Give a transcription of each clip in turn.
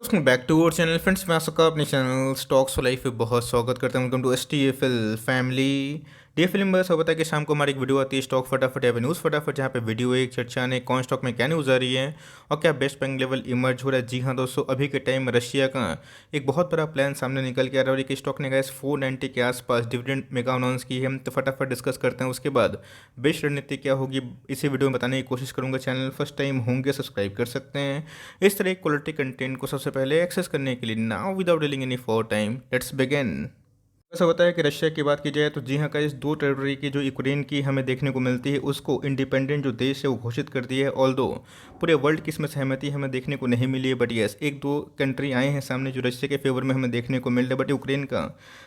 Welcome back to our channel friends. मैं आपका अपने चैनल स्टॉक्स फॉर लाइफ पे बहुत स्वागत करता हूं। Welcome to STFL family. DFL में बस होता है कि शाम को हमारी एक वीडियो आती है स्टॉक फटाफट या न्यूज़ फटाफट, जहां पे वीडियो एक चर्चा ने कौन स्टॉक में क्या न्यूज़ आ रही है और क्या बेस्ट बैंग लेवल इमर्ज हो रहा है। जी हाँ दोस्तों, अभी के टाइम में रशिया का एक बहुत बड़ा प्लान सामने निकल के आ रहा है और एक स्टॉक ने गैस 490 के आसपास डिविडेंड मेगा अनाउंस की है। तो फटाफट डिस्कस करते हैं, उसके बाद बेस्ट रणनीति क्या होगी इसी वीडियो में बताने की कोशिश करूंगा। चैनल फर्स्ट टाइम होंगे सब्सक्राइब कर सकते हैं इस तरह की क्वालिटी कंटेंट को सबसे पहले एक्सेस करने के लिए। Now without dealing any for time, let's begin. ऐसा होता है कि रशिया की बात की जाए तो जी हाँ गाइस, दो टेरिटरी की जो यूक्रेन की हमें देखने को मिलती है उसको इंडिपेंडेंट जो देश है वो घोषित कर दिया है। ऑल्दो पूरे वर्ल्ड की इसमें सहमति हमें देखने को नहीं मिली है, बट यस एक दो कंट्री आए हैं सामने जो रशिया के फेवर में हमें देखने को मिल रहा है। बट यूक्रेन का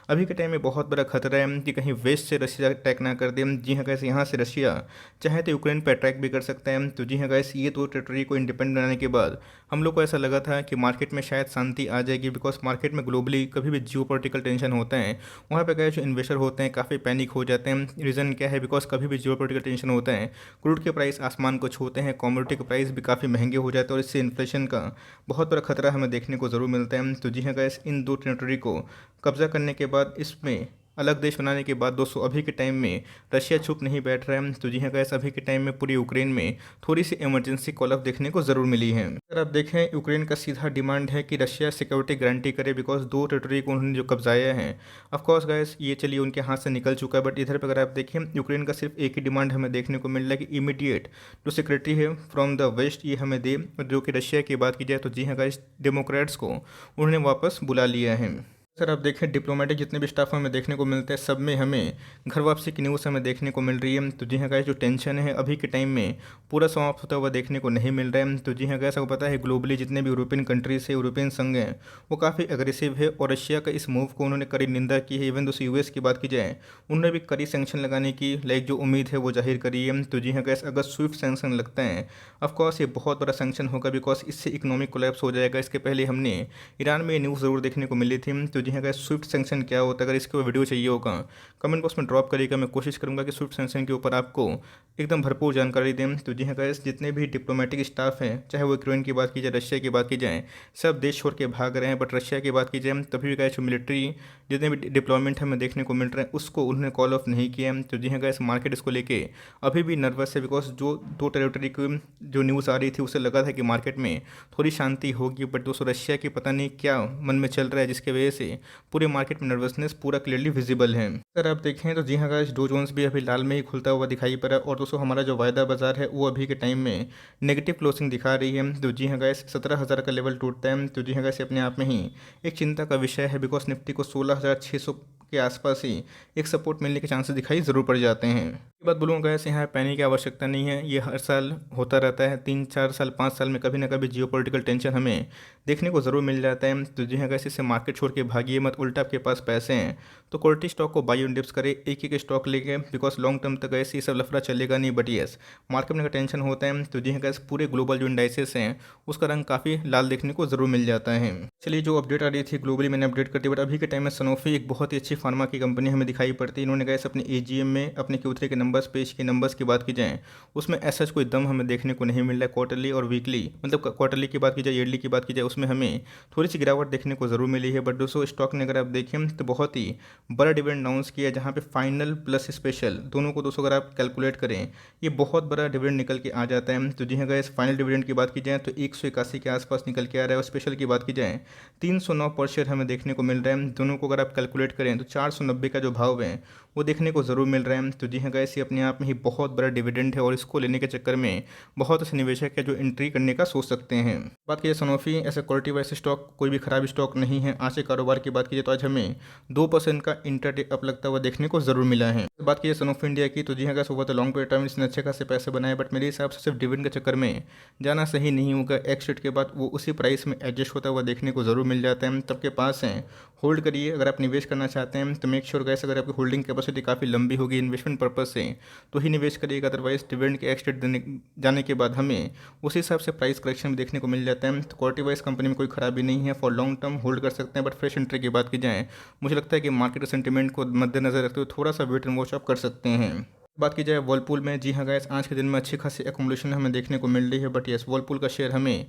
अभी के टाइम में बहुत बड़ा खतरा है कि कहीं वेस्ट से रशिया अटैक ना कर दे। जी हाँ गाइस, यहाँ से रशिया चाहे तो यूक्रेन पर अटैक भी कर सकता है। तो जी हाँ गाइस, ये दो टेरिटरी को इंडिपेंडेंट बनाने के बाद हम लोग को ऐसा लगा था कि मार्केट में शायद शांति आ जाएगी, बिकॉज मार्केट में ग्लोबली कभी भी जियो पोलिटिकल टेंशन होते हैं वहाँ पे गए जो इन्वेस्टर होते हैं काफ़ी पैनिक हो जाते हैं। रीज़न क्या है? बिकॉज कभी भी जियो पोलिटिकल टेंशन होता है, क्रूड के प्राइस आसमान को छूते हैं, कमोडिटी के प्राइस भी काफ़ी महंगे हो जाते हैं और इससे इन्फ्लेशन का बहुत बड़ा खतरा हमें देखने को ज़रूर मिलता है। तो जी हाँ गैस, इन दो टेरिटरी को कब्जा करने के बाद इसमें अलग देश बनाने के बाद दोस्तों अभी के टाइम में रशिया चुप नहीं बैठ रहा है। तो जी हाँ गैस, अभी के टाइम में पूरी यूक्रेन में थोड़ी सी इमरजेंसी कॉल ऑफ देखने को ज़रूर मिली है। अगर आप देखें, यूक्रेन का सीधा डिमांड है कि रशिया सिक्योरिटी गारंटी करे, बिकॉज दो टेरिटरी को उन्होंने जो कब्जाया है। ऑफकोर्स गैस, ये चलिए उनके हाथ से निकल चुका है, बट इधर पर अगर आप देखें यूक्रेन का सिर्फ एक ही डिमांड हमें देखने को मिल रहा है कि इमीडिएट जो सिक्योरिटी है फ्रॉम द वेस्ट ये हमें दे। और जो कि रशिया की बात की जाए तो जी हाँ गैस, डेमोक्रेट्स को उन्होंने वापस बुला लिया है। सर आप देखें, डिप्लोमेटिक जितने भी स्टाफ हमें देखने को मिलते हैं सब में हमें घर वापसी की न्यूज़ हमें देखने को मिल रही है। तो जी हाँ गाइस, जो टेंशन है अभी के टाइम में पूरा समाप्त होता हुआ देखने को नहीं मिल रहा है। तो जी हाँ गाइस, आपको पता है ग्लोबली जितने भी यूरोपियन कंट्रीज है, यूरोपियन संघ है, वो काफ़ी अग्रेसिव है और रशिया का इस मूव को उन्होंने कड़ी निंदा की है। इवन दोस्तों US की बात की जाए, उन्होंने भी कड़ी सेंक्शन लगाने की जो उम्मीद है वो जाहिर करी है। तो जी हाँ गाइस, अगर स्विफ्ट सेंक्शन लगता है, ऑफकोर्स ये बहुत बड़ा सेंक्शन होगा, बिकॉज इससे इकोनॉमिक कोलैप्स हो जाएगा। इसके पहले हमने ईरान में ये न्यूज़ ज़रूर देखने को मिली थी। तो जी हाँ गाइस, स्विफ्ट सेंक्शन क्या होता है, अगर इसके ऊपर वीडियो चाहिए होगा कमेंट बॉक्स में ड्रॉप करिएगा। मैं कोशिश करूंगा कि स्विफ्ट सेंक्शन के ऊपर आपको एकदम भरपूर जानकारी दें। तो जी हाँ गाइस, जितने भी डिप्लोमेटिक स्टाफ हैं, चाहे वो यूक्रेन की बात की जाए, रशिया की बात की जाए, सब देश छोड़ के भाग रहे हैं। बट रशिया की बात की जाए तभी भी गाइस, जो मिलिट्री जितने भी डिप्लॉयमेंट हमें देखने को मिल रहे हैं उसको उन्होंने कॉल ऑफ नहीं किया। तो जी हाँ गाइस, मार्केट इसको लेके अभी भी नर्वस है, बिकॉज जो दो टेरिटरी की जो न्यूज़ आ रही थी उससे लगा था कि मार्केट में थोड़ी शांति होगी। बट दोस्तों रशिया की पता नहीं क्या मन में चल रहा है, जिसकी वजह से पूरे मार्केट में नर्वसनेस पूरा क्लियरली विजिबल है। अगर आप देखें तो जी हाँ गाइस, डो जोन्स भी अभी लाल में ही खुलता हुआ दिखाई पड़ा और दोस्तों हमारा जो वायदा बाजार है वो अभी के टाइम में नेगेटिव क्लोजिंग दिखा रही है। तो जी हाँ गाइस, 17,000 का लेवल टूटता है। तो जी हाँ गाइस, अपने आप में ही एक चिंता का विषय है, बिकॉज निफ्टी को 16,600 के आसपास ही एक सपोर्ट मिलने के चांसेस दिखाई ज़रूर पड़ जाते हैं। ये बात बोलूँगा गैस, यहाँ पैनिक की आवश्यकता नहीं है, ये हर साल होता रहता है। 3-4 साल 5 साल में कभी ना कभी जियो पोलिटिकल टेंशन हमें देखने को ज़रूर मिल जाता है। तो जी हाँ गैस, इससे मार्केट छोड़ के भागिए मत, उल्टा आपके पास पैसे हैं तो क्वालिटी स्टॉक को बाई ऑन डिप्स करे, एक एक स्टॉक लेके, बिकॉज लॉन्ग टर्म तक ऐसे ये सब लफड़ा चलेगा नहीं। बट यस, मार्केट में टेंशन होता है। तो जी हाँ गैस, पूरे ग्लोबल जो इंडाइसेस हैं उसका रंग काफ़ी लाल देखने को ज़रूर मिल जाता है। चलिए, जो अपडेट आ रही थी ग्लोबली मैंने अपडेट कर दी, बट अभी के टाइम में सनोफी एक बहुत ही अच्छी फार्मा की कंपनी हमें दिखाई पड़ती है। इन्होंने गैस अपने AGM में अपने Q3 के नंबर्स पेश के नंबर्स की बात की जाए उसमें ऐसा कोई दम हमें देखने को नहीं मिल रहा है। क्वार्टरली और वीकली, मतलब क्वार्टरली की बात की जाए, ईयरली की बात की जाए, उसमें हमें थोड़ी सी गिरावट देखने को ज़रूर मिली है। बट दोस्तों स्टॉक ने अगर आप देखें तो बहुत ही बड़ा डिविडेंड अनाउंस किया, जहाँ पे फाइनल प्लस स्पेशल दोनों को दोस्तों अगर आप कैलकुलेट करें ये बहुत बड़ा डिविडेंड निकल के आ जाता है। तो जी हाँ गाइस, फाइनल डिविडेंड की बात की जाए तो 181 के आसपास निकल के आ रहा है और स्पेशल की बात की जाए 309 पर शेयर हमें देखने को मिल रहा है। दोनों को अगर आप कैलकुलेट करें तो 490 का जो भाव है वो देखने को ज़रूर मिल रहा है। तो जी हाँ गाइस, ये अपने आप में ही बहुत बड़ा डिविडेंड है और इसको लेने के चक्कर में बहुत ऐसे निवेशक है जो एंट्री करने का सोच सकते हैं। बात कीजिए सनोफी, ऐसे क्वालिटी वाइज स्टॉक कोई भी खराब स्टॉक नहीं है। आज के कारोबार की बात कीजिए तो आज हमें 2% का इंटरडे अप लगता हुआ देखने को ज़रूर मिला है। बात कीजिए सनोफी इंडिया की तो जी हाँ गाइस, हुआ तो लॉन्ग पीरियड टाइम इसने अच्छे खासे पैसे बनाए, बट मेरे हिसाब से सिर्फ डिविडेंड के चक्कर में जाना सही नहीं होगा। एक्सिट के बाद वो उसी प्राइस में एडजस्ट होता हुआ देखने को ज़रूर मिल जाता है। तब के पास हैं, होल्ड करिए। अगर आप निवेश करना चाहते हैं तो मेक श्योर गाइस, अगर आपकी होल्डिंग कैपेसिटी काफ़ी लंबी होगी इन्वेस्टमेंट पर्पज से तो ही निवेश करिएगा। अदरवाइज डिविडेंड के एक्सटेट देने जाने के बाद हमें उसी हिसाब से प्राइस करेक्शन भी देखने को मिल जाता है। तो क्वालिटी वाइज कंपनी में कोई खराबी नहीं है, फॉर लॉन्ग टर्म होल्ड कर सकते हैं। बट फ्रेश एंट्री की बात की जाए मुझे लगता है कि मार्केट सेंटिमेंट को मद्देनजर रखते हुए थोड़ा सा वेट एंड वॉच आप कर सकते हैं। बात की जाए वर्लपूल में, जी हाँ गाइस, आज के दिन में अच्छी खासी एकोमोडेशन हमें देखने को मिल रही है। बट यस, वर्लपूल का शेयर हमें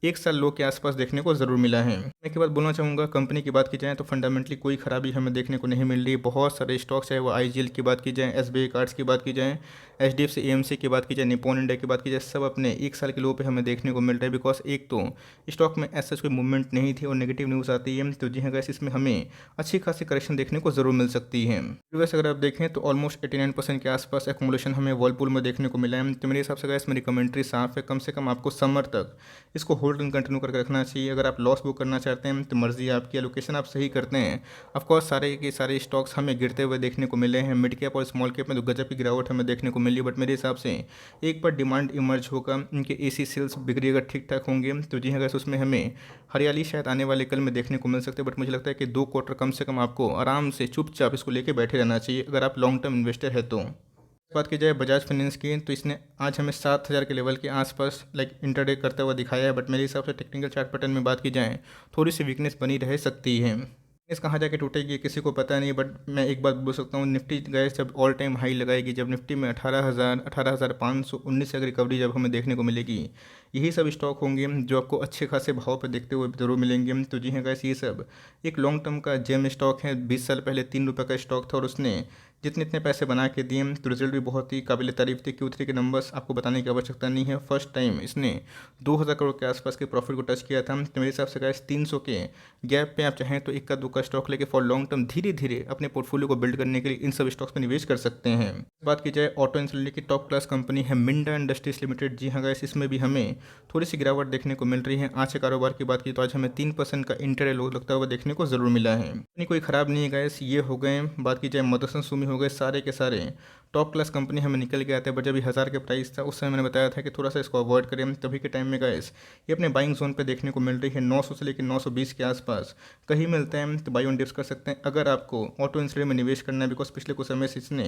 1 साल लो के आसपास देखने को ज़रूर मिला है। मैं के बाद बोलना चाहूँगा कंपनी की बात की जाए तो फंडामेंटली कोई खराबी हमें देखने को नहीं मिल रही है। बहुत सारे स्टॉक्स चाहे वो आईजीएल की बात की जाए, एसबीआई कार्ड्स की बात की जाए, एचडीएफसी एएमसी की बात की जाए, निप्पॉन इंडिया की बात की जाए, सब अपने 1 साल के लो पे हमें देखने को मिल रहा है। बिकॉज़ एक तो स्टॉक में ऐसा कोई मूवमेंट नहीं थी और नेगेटिव न्यूज़ आती है तो जी हाँ गाइस, इसमें हमें अच्छी खासी करेक्शन देखने को ज़रूर मिल सकती है। वैसे अगर आप देखें तो ऑलमोस्ट 89% के आसपास एक्युमुलेशन हमें वर्लपूल में देखने को मिला है। तो मेरे हिसाब से गाइस मेरी कमेंट्री साफ है, कम से कम आपको समर तक इसको होल्ड एंड कंटिन्यू करके रखना चाहिए। अगर आप लॉस बुक करना चाहते हैं तो मर्जी है आपकी, एलोकेशन आप सही करते हैं। ऑफकोर्स सारे के सारे स्टॉक्स हमें गिरते हुए देखने को मिले हैं। मिड कैप और स्मॉल कैप में तो गजब की गिरावट हमें देखने को मिली, बट मेरे हिसाब से एक बार डिमांड इमर्ज होगा, इनके एसी सेल्स बिक्री अगर ठीक ठाक होंगे तो जी हाँ गाइस, उसमें हमें हरियाली शायद आने वाले कल में देखने को मिल सकते हैं। बट मुझे लगता है कि 2 क्वार्टर कम से कम आपको आराम से चुपचाप इसको लेके बैठे रहना चाहिए अगर आप लॉन्ग टर्म इन्वेस्टर है तो। बात की जाए बजाज फाइनेंस की तो इसने आज हमें 7,000 के लेवल के आसपास इंटरडे करता हुआ दिखाया है। बट मेरे हिसाब से टेक्निकल चार्ट पैटर्न में बात की जाए थोड़ी सी वीकनेस बनी रह सकती है। इस कहाँ जाके टूटेगी किसी को पता नहीं, बट मैं एक बात बोल सकता हूँ, निफ्टी गए जब ऑल टाइम हाई लगाएगी, जब निफ्टी में 18,000 18,519 से अगर रिकवरी जब हमें देखने को मिलेगी, यही सब स्टॉक होंगे जो आपको अच्छे खासे भाव पर देखते हुए जरूर मिलेंगे। तो जी हाँ गाइस, ये सब एक लॉन्ग टर्म का जेम स्टॉक है। 20 साल पहले 3 रुपये का स्टॉक था और उसने जितने इतने पैसे बना के दिए तो रिजल्ट भी बहुत ही काबिल तारीफ थे। Q3 के नंबर्स आपको बताने की आवश्यकता नहीं है। फर्स्ट टाइम इसने 2,000 करोड़ के आसपास के प्रॉफिट को टच किया था। तो मेरे हिसाब से गाइस 300 के गैप पे आप चाहें तो इक्का दुक्का स्टॉक लेके फॉर लॉन्ग टर्म धीरे धीरे अपने पोर्टफोलियो को बिल्ड करने के लिए इन सब स्टॉक्स में निवेश कर सकते हैं। बात की जाए ऑटो इंडस्ट्री की टॉप क्लास कंपनी है मिंडा इंडस्ट्रीज लिमिटेड। जी हाँ गाइस, इसमें भी हमें थोड़ी सी गिरावट देखने को मिल रही है। आज के कारोबार की बात की तो आज हमें 3% का इंटरडे लो लगता हुआ देखने को जरूर मिला है। नहीं कोई खराब नहीं है गाइस, ये हो गए। बात की जाए मदरसन सुमी हो गए, सारे के सारे टॉप क्लास कंपनी हमें निकल के आते हैं। बट जब 1000 के प्राइस था उस समय मैंने बताया था कि थोड़ा सा इसको अवॉइड करें। तभी के टाइम में गाइस ये अपने बाइंग जोन पे देखने को मिल रही है। 900 से लेकर 920 के आसपास कहीं मिलते हैं तो बाई ऑन डिप्स कर सकते हैं अगर आपको ऑटो इंडस्ट्री में निवेश करना है। बिकॉज पिछले कुछ समय से इसने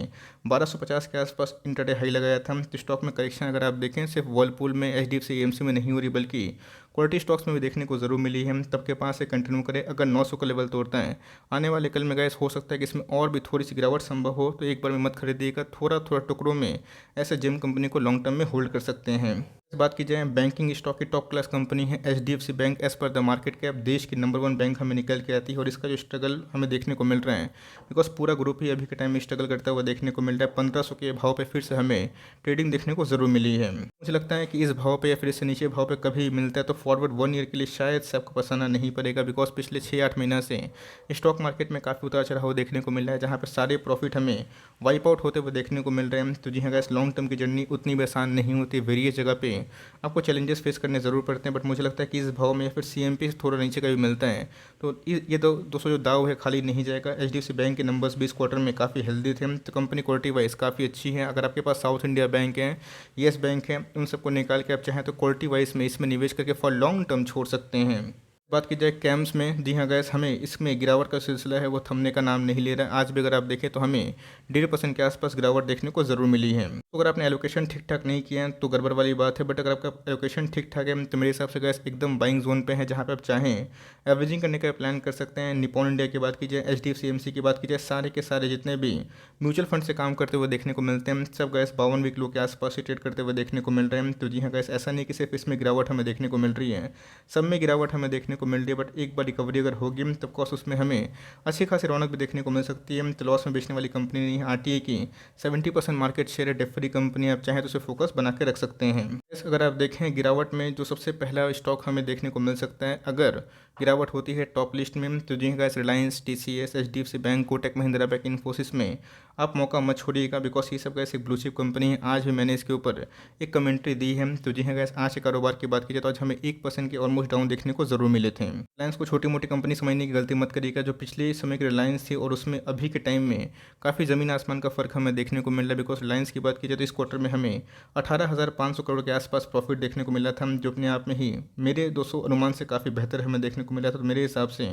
1250 के आसपास इंटरडे हाई लगाया था। तो स्टॉक में करेक्शन अगर आप देखें सिर्फ वर्लपूल में, एचडीएफसी एएमसी में नहीं हो रही, बल्कि क्वालिटी स्टॉक्स में भी देखने को जरूर मिली है। तब के पास से कंटिन्यू करें। अगर 900 का लेवल तोड़ता है आने वाले कल में गाइस, हो सकता है कि इसमें और भी थोड़ी सी गिरावट संभव हो, तो एक बार में मत खरीदिएगा। थोड़ा थोड़ा टुकड़ों में ऐसे जिम कंपनी को लॉन्ग टर्म में होल्ड कर सकते हैं। इस बात की जाए बैंकिंग स्टॉक की टॉप क्लास कंपनी है HDFC bank. As per the market cap देश की नंबर 1 बैंक हमें निकल के आती है और इसका जो स्ट्रगल हमें देखने को मिल रहा है, बिकॉज पूरा ग्रुप ही अभी के टाइम में स्ट्रगल करता हुआ देखने को मिल रहा है। 1500 के भाव पे फिर से हमें ट्रेडिंग देखने को जरूर मिली है। मुझे लगता है कि इस भाव पे या फिर इससे नीचे भाव पे कभी मिलता है तो फॉरवर्ड 1 ईयर के लिए शायद से आपको पसंद नहीं पड़ेगा। बिकॉज पिछले 6-8 महीना से स्टॉक मार्केट में काफ़ी उतार चढ़ाव देखने को मिल रहा है, जहाँ पर सारे प्रॉफिट हमें वाइप आउट होते हुए देखने को मिल रहे हैं। तो जी हाँ गाइस, लॉन्ग टर्म की जर्नी उतनी भी आसान नहीं होती। वेरियस जगह पे आपको चैलेंजेस फेस करने ज़रूर पड़ते हैं। बट मुझे लगता है कि इस भाव में या फिर सीएमपी से थोड़ा नीचे का भी मिलता है तो ये दो दोस्तों जो दाव है खाली नहीं जाएगा। एचडीएफसी बैंक के नंबर्स 20 क्वार्टर में काफ़ी हेल्दी थे। तो कंपनी क्वालिटी वाइज काफ़ी अच्छी है। अगर आपके पास साउथ इंडिया बैंक है, येस बैंक है, उन सबको निकाल के आप चाहें तो क्वालिटी वाइज में इसमें निवेश करके फॉर लॉन्ग टर्म छोड़ सकते हैं। बात की जाए कैम्स में, जी हाँ गैस, हमें इसमें गिरावट का सिलसिला है वो थमने का नाम नहीं ले रहा है। आज भी अगर आप देखें तो हमें 1.5% के आसपास गिरावट देखने को ज़रूर मिली है। तो अगर आपने एलोकेशन ठीक ठाक नहीं किया है तो गड़बड़ वाली बात है। बट अगर आपका एलोकेशन ठीक ठाक है तो मेरे हिसाब से गैस एकदम बाइंग जोन पे है, जहाँ पे आप चाहें एवरेजिंग करने का प्लान कर सकते हैं। निप्पॉन इंडिया की बात की जाए, एचडीएफसी एएमसी की बात की जाए, सारे के सारे जितने भी म्यूचुअल फंड से काम करते हुए देखने को मिलते हैं सब गैस 52 वीक लो के आसपास ही ट्रेड करते हुए देखने को मिल रहे हैं। तो जी हाँ गैस, ऐसा नहीं कि सिर्फ इसमें गिरावट हमें देखने को मिल रही है, सब में गिरावट हमें देखने को मिल रही है। बट एक बार रिकवरी अगर होगी तब कोर्स उसमें हमें अच्छी खासी रौनक भी देखने को मिल सकती है। तो लॉस में बेचने वाली कंपनी नहीं है। आरटीए की 70% मार्केट शेयर है, डेट फ्री कंपनी, आप चाहें तो उसे फोकस बना के रख सकते हैं। अगर आप देखें गिरावट में जो सबसे पहला स्टॉक हमें देखने को मिल सकता है अगर गिरावट होती है टॉप लिस्ट में, तो जी guys Reliance, TCS, HDFC bank, Kotak Mahindra bank, Infosys में आप मौका मत छोड़िएगा। बिकॉज ये सब गैस एक ब्लू चिप कंपनी है। आज भी मैंने इसके ऊपर एक कमेंट्री दी है। तो जी हाँ गैस, आज के कारोबार की बात की जाए तो आज हमें 1% के ऑलमोस्ट डाउन देखने को जरूर मिले थे। रिलायंस को छोटी मोटी कंपनी समझने की गलती मत करिएगा। जो पिछले समय की रिलायंस थी और उसमें अभी के टाइम में काफ़ी ज़मीन आसमान का फर्क हमें देखने को मिल रहा है। बिकॉज रिलायंस की बात की जाए तो इस क्वार्टर में हमें 18,500 करोड़ के आसपास प्रॉफिट देखने को मिला था, जो अपने आप में ही मेरे 200 अनुमान से काफ़ी बेहतर हमें देखने को मिला था। तो मेरे हिसाब से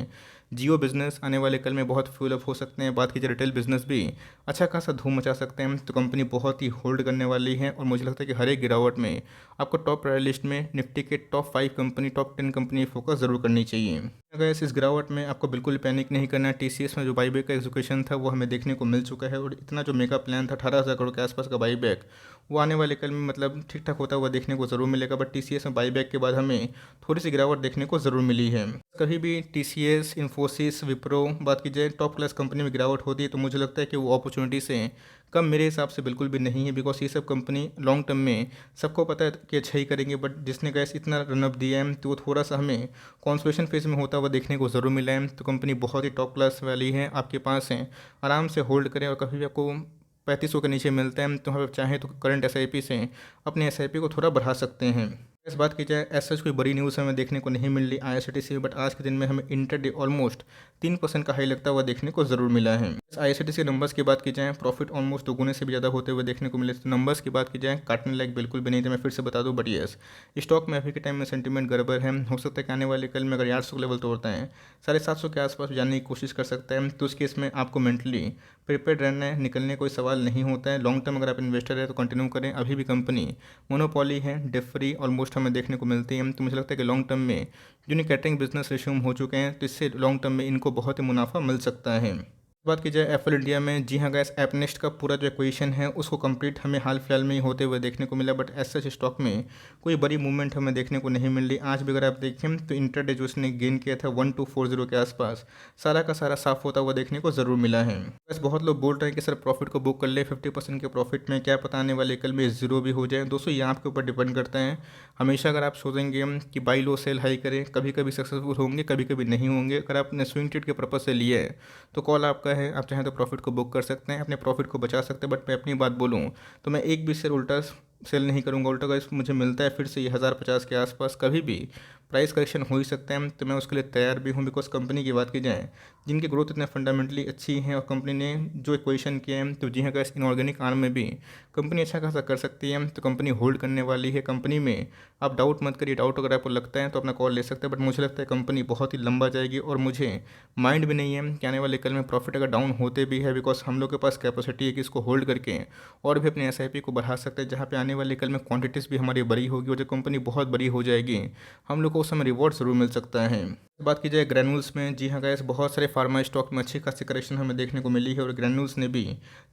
जियो बिजनेस आने वाले कल में बहुत फ्यूल अप हो सकते हैं। बात की जाए रिटेल बिजनेस भी अच्छा खासा धूम मचा सकते हैं। तो कंपनी बहुत ही होल्ड करने वाली है और मुझे लगता है कि हर एक गिरावट में आपको टॉप प्रायोरिटी लिस्ट में निफ्टी के top 5 company, top 10 company focus जरूर करनी चाहिए। गैस इस गिरावट में आपको बिल्कुल पैनिक नहीं करना है। टीसीएस में जो बाईबैक का एग्जीक्यूशन था वो हमें देखने को मिल चुका है और इतना जो मेगा प्लान था 18,000 करोड़ के आसपास का बाईबैक, वो आने वाले कल में मतलब ठीक ठाक होता हुआ देखने को ज़रूर मिलेगा। बट टीसीएस में बाईबैक के बाद हमें थोड़ी सी गिरावट देखने को ज़रूर मिली है। कभी भी टीसीएस, इन्फोसिस, विप्रो बात की जाए टॉप क्लास कंपनी में गिरावट होती है तो मुझे लगता है कि वो अपॉर्चुनिटी से कम मेरे हिसाब से बिल्कुल भी नहीं है। बिकॉज ये सब कंपनी लॉन्ग टर्म में सबको पता है कि अच्छा ही करेंगे। बट जिसने गैस इतना रनअप दिया है तो वो थोड़ा सा हमें कॉन्सोलेशन फेज में होता हुआ देखने को ज़रूर मिला है। तो कंपनी बहुत ही टॉप क्लास वाली है, आपके पास है, आराम से होल्ड करें। और कभी भी आपको 3500 के नीचे मिलता है तो आप चाहें तो करंट एसआईपी से अपने एसआईपी को थोड़ा बढ़ा सकते हैं। इस बात की जाए ऐसा कोई बड़ी न्यूज़ हमें देखने को नहीं मिल रही आईआरसीटीसी में। बट आज के दिन में हमें इंटरडे ऑलमोस्ट 3% का हाई लगता हुआ देखने को ज़रूर मिला है। आईआरसीटीसी नंबर्स की बात की जाए प्रॉफिट ऑलमोस्ट दोगुने से भी ज़्यादा होते हुए देखने को मिले। तो नंबर्स की बात की जाए काटने लायक बिल्कुल भी नहीं थे, मैं फिर से बता दूं। बट यस, स्टॉक में अभी के टाइम में सेंटीमेंट गड़बड़ है। हो सकता है कि आने वाले कल में अगर 800 लेवल तोड़ता है 750 के आसपास जाने की कोशिश कर सकता है। तो उस केस में आपको मेंटली प्रिपेयर्ड रहना है, निकलने कोई सवाल नहीं होता है। लॉन्ग टर्म अगर आप इन्वेस्टर है तो कंटिन्यू करें। अभी भी कंपनी मोनोपॉली है, डेट फ्री ऑलमोस्ट हमें देखने को मिलती है। तो मुझे लगता है कि लॉन्ग टर्म में यूनिक कैटरिंग बिजनेस रिज्यूम हो चुके हैं तो इससे लॉन्ग टर्म में इनको बहुत ही मुनाफा मिल सकता है। बात की जाए एप्पल इंडिया में, जी हाँ गैस, ऐपनेस्ट का पूरा जो एक्विजिशन है उसको कंप्लीट हमें हाल फिलहाल में ही होते हुए देखने को मिला। बट ऐसा स्टॉक में कोई बड़ी मूवमेंट हमें देखने को नहीं मिल रही। आज भी अगर आप देखें तो इंटरडे जो इसने गेन किया था 1240 के आसपास, सारा का सारा साफ होता हुआ देखने को ज़रूर मिला है। बस बहुत लोग बोल रहे हैं कि सर प्रॉफिट को बुक कर ले 50% के प्रॉफिट में, क्या पता आने वाले कल में जीरो भी हो जाए। दोस्तों ये आपके ऊपर डिपेंड करता है। हमेशा अगर आप सोचेंगे कि बाई लो सेल हाई करें, कभी कभी सक्सेसफुल होंगे, कभी कभी नहीं होंगे। अगर आपने स्विंग ट्रेड के पर्पज से लिया है तो कॉल आपका है, आप चाहें तो प्रॉफिट को बुक कर सकते हैं, अपने प्रॉफिट को बचा सकते हैं। बट मैं अपनी बात बोलूँ तो मैं एक भी शेयर उल्टा सेल नहीं करूँगा। उल्टा अगर मुझे मिलता है फिर से ये 1050 के आसपास, कभी भी प्राइस करेक्शन हो ही सकता है तो मैं उसके लिए तैयार भी हूँ। बिकॉज कंपनी की बात की जाए जिनकी ग्रोथ इतने फंडामेंटली अच्छी है और कंपनी ने जो इक्वेशन किए हैं तो जी हाँ गैस इनऑर्गेनिक आर्म में भी कंपनी अच्छा खासा कर सकती है। तो कंपनी होल्ड करने वाली है। कंपनी में आप डाउट मत करिए, डाउट अगर आपको लगता है तो अपना कॉल ले सकते हैं। बट मुझे लगता है कंपनी बहुत ही लंबा जाएगी और मुझे माइंड भी नहीं है कि आने वाले कल में प्रॉफिट अगर डाउन होते भी है, बिकॉज हम लोग के पास कैपेसिटी है कि इसको होल्ड करके और भी अपने एसआईपी को बढ़ा सकते हैं। जहाँ पे आने वाले कल में क्वांटिटीज़ भी हमारी बड़ी होगी और जब कंपनी बहुत बड़ी हो जाएगी हम लोग को उस समय रिवॉर्ड जरूर मिल सकता है। बात की जाए ग्रैन्यूल्स में, जी हाँ गैस, बहुत सारे फार्मा स्टॉक में अच्छी खासी करेक्शन हमें देखने को मिली है और ग्रैन्यूल्स ने भी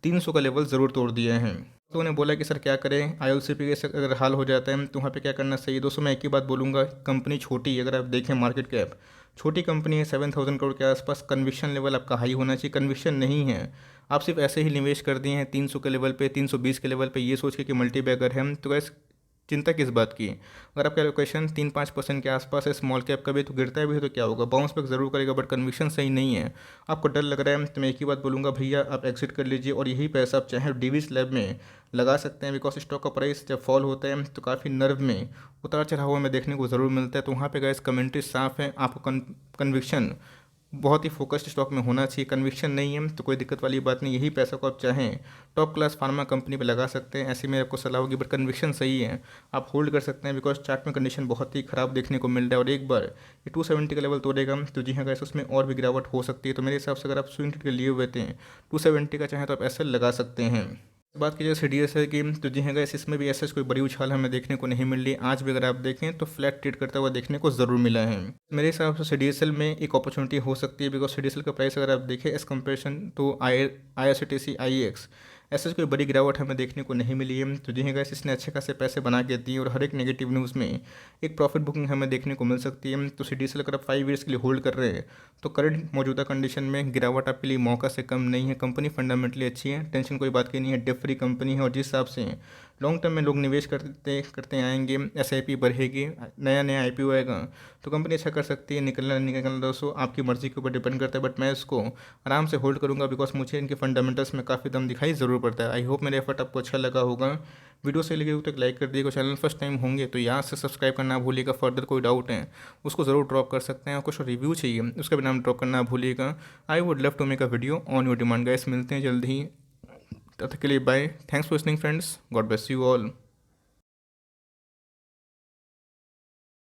300 का लेवल ज़रूर तोड़ दिया है। तो उन्हें बोला कि सर क्या करें, आईएलसीपी के अगर हाल हो जाता है तो वहाँ पे क्या करना चाहिए। दोस्तों मैं एक ही बात बोलूँगा, कंपनी छोटी है, अगर आप देखें मार्केट कैप छोटी कंपनी है, 7,000 करोड़ के आसपास, कन्विक्शन लेवल आपका हाई होना चाहिए। कन्विक्शन नहीं है, आप सिर्फ ऐसे ही निवेश कर दिए हैं 300 के लेवल पे, 320 के लेवल पे, ये सोच के कि मल्टी बैगर है। तो गैस चिंता किस बात की, अगर आपका लोकेशन 3-5% के आसपास है स्मॉल कैप का भी तो गिरता है भी तो क्या होगा, बाउंस बैक जरूर करेगा। बट कन्विक्शन सही नहीं है, आपको डर लग रहा है तो मैं एक ही बात बोलूँगा, भैया आप एग्जिट कर लीजिए और यही पैसा आप चाहे डीवी स्लैब में लगा सकते हैं। बिकॉज स्टॉक का प्राइस जब फॉल होता है तो काफ़ी नर्व में उतार चढ़ाव हमें देखने को ज़रूर मिलता है। तो वहाँ पे गैस कमेंट्री साफ है, आपको कन्विक्शन बहुत ही फोकस्ड स्टॉक में होना चाहिए। कन्विक्शन नहीं है तो कोई दिक्कत वाली बात नहीं, यही पैसा को आप चाहें टॉप क्लास फार्मा कंपनी पे लगा सकते हैं, ऐसी मेरे आपको सलाह होगी। बट कन्विक्शन सही है, आप होल्ड कर सकते हैं। बिकॉज चार्ट में कंडीशन बहुत ही खराब देखने को मिल रहा है और एक बार ये 270 का लेवल तोड़ेगा तो जी हाँ गैस उसमें और भी गिरावट हो सकती है। तो मेरे हिसाब से अगर आप स्विंग ट्रेड के लिए हुए थे 270 का चाहें तो आप ऐसे लगा सकते हैं। बात की जाए सीडीएसएल की तो जी हाँ गैस इसमें भी ऐसा कोई बड़ी उछाल हमें देखने को नहीं मिल रही। आज भी अगर आप देखें तो फ्लैट ट्रेड करता हुआ देखने को ज़रूर मिला है। मेरे हिसाब से सीडीएसएल में एक अपॉर्चुनिटी हो सकती है। बिकॉज सीडीएसएल का प्राइस अगर आप देखें एज कंपेरिजन तो आईआरसीटीसी आईएक्स ऐसा कोई बड़ी गिरावट हमें देखने को नहीं मिली है। तो जी हाँ गैस इसने अच्छे खासे पैसे बना के दिए और हर एक नेगेटिव न्यूज़ में एक प्रॉफिट बुकिंग हमें देखने को मिल सकती है। तो सीडीएसएल अगर आप 5 ईयर्स के लिए होल्ड कर रहे हैं तो करंट मौजूदा कंडीशन में गिरावट आपके लिए मौका से कम नहीं है। कंपनी फंडामेंटली अच्छी है, टेंशन कोई बात की नहीं है, डेट फ्री कंपनी है और जिस हिसाब से लॉन्ग टर्म में लोग निवेश करते करते आएंगे, एसआईपी बढ़ेगी, नया नया आईपीओ आएगा तो कंपनी अच्छा कर सकती है। निकलना नहीं निकलना दोस्तों आपकी मर्जी के ऊपर डिपेंड करता है। बट मैं इसको आराम से होल्ड करूंगा बिकॉज मुझे इनके फंडामेंटल्स में काफ़ी दम दिखाई ज़रूर पड़ता है। आई होप मेरा एफर्ट आपको अच्छा लगा होगा। वीडियो से लगे हो तो एक लाइक कर दिएगा, चैनल फर्स्ट टाइम होंगे तो यहाँ से सब्सक्राइब करना भूलिएगा। फर्दर कोई डाउट है उसको ज़रूर ड्रॉप कर सकते हैं और कुछ रिव्यू चाहिए उसका भी नाम ड्रॉप करना भूलिएगा। I would love to make a video on your demand. Guys मिलते हैं जल्द ही, तब तक के लिए bye. Thanks for listening friends, God bless you all.